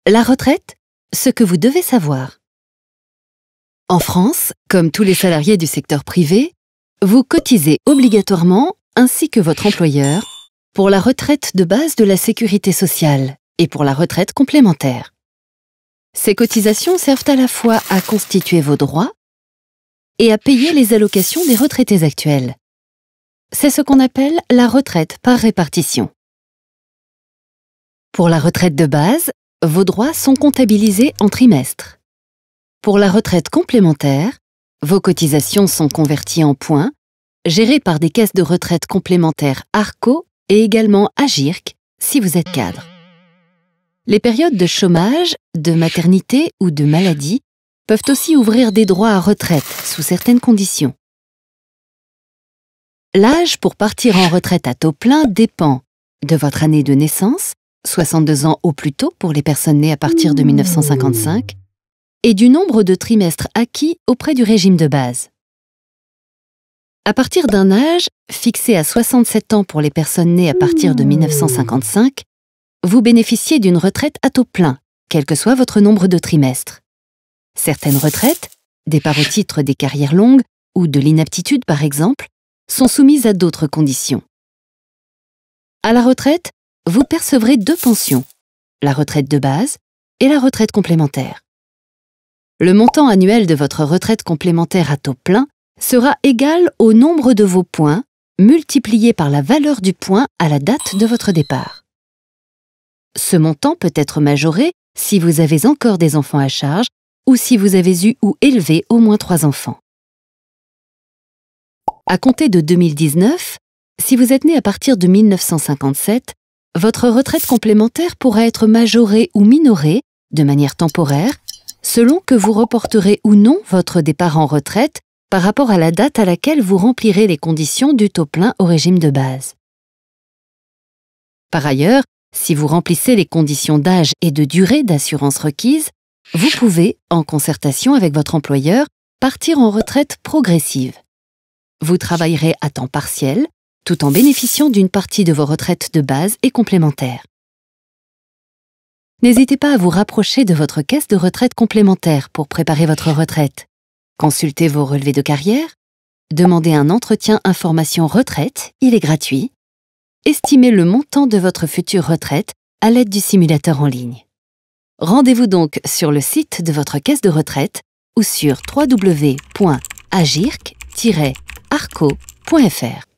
La retraite, ce que vous devez savoir. En France, comme tous les salariés du secteur privé, vous cotisez obligatoirement, ainsi que votre employeur, pour la retraite de base de la sécurité sociale et pour la retraite complémentaire. Ces cotisations servent à la fois à constituer vos droits et à payer les allocations des retraités actuels. C'est ce qu'on appelle la retraite par répartition. Pour la retraite de base, vos droits sont comptabilisés en trimestres. Pour la retraite complémentaire, vos cotisations sont converties en points, gérées par des caisses de retraite complémentaires ARCO et également AGIRC si vous êtes cadre. Les périodes de chômage, de maternité ou de maladie peuvent aussi ouvrir des droits à retraite sous certaines conditions. L'âge pour partir en retraite à taux plein dépend de votre année de naissance, 62 ans au plus tôt pour les personnes nées à partir de 1955, et du nombre de trimestres acquis auprès du régime de base. À partir d'un âge fixé à 67 ans pour les personnes nées à partir de 1955, vous bénéficiez d'une retraite à taux plein, quel que soit votre nombre de trimestres. Certaines retraites, départ au titre des carrières longues ou de l'inaptitude par exemple, sont soumises à d'autres conditions. À la retraite, vous percevrez deux pensions, la retraite de base et la retraite complémentaire. Le montant annuel de votre retraite complémentaire à taux plein sera égal au nombre de vos points multiplié par la valeur du point à la date de votre départ. Ce montant peut être majoré si vous avez encore des enfants à charge ou si vous avez eu ou élevé au moins 3 enfants. À compter de 2019, si vous êtes né à partir de 1957, votre retraite complémentaire pourra être majorée ou minorée, de manière temporaire, selon que vous reporterez ou non votre départ en retraite par rapport à la date à laquelle vous remplirez les conditions du taux plein au régime de base. Par ailleurs, si vous remplissez les conditions d'âge et de durée d'assurance requises, vous pouvez, en concertation avec votre employeur, partir en retraite progressive. Vous travaillerez à temps partiel, tout en bénéficiant d'une partie de vos retraites de base et complémentaires. N'hésitez pas à vous rapprocher de votre caisse de retraite complémentaire pour préparer votre retraite. Consultez vos relevés de carrière, demandez un entretien information retraite, il est gratuit. Estimez le montant de votre future retraite à l'aide du simulateur en ligne. Rendez-vous donc sur le site de votre caisse de retraite ou sur www.agirc-arco.fr.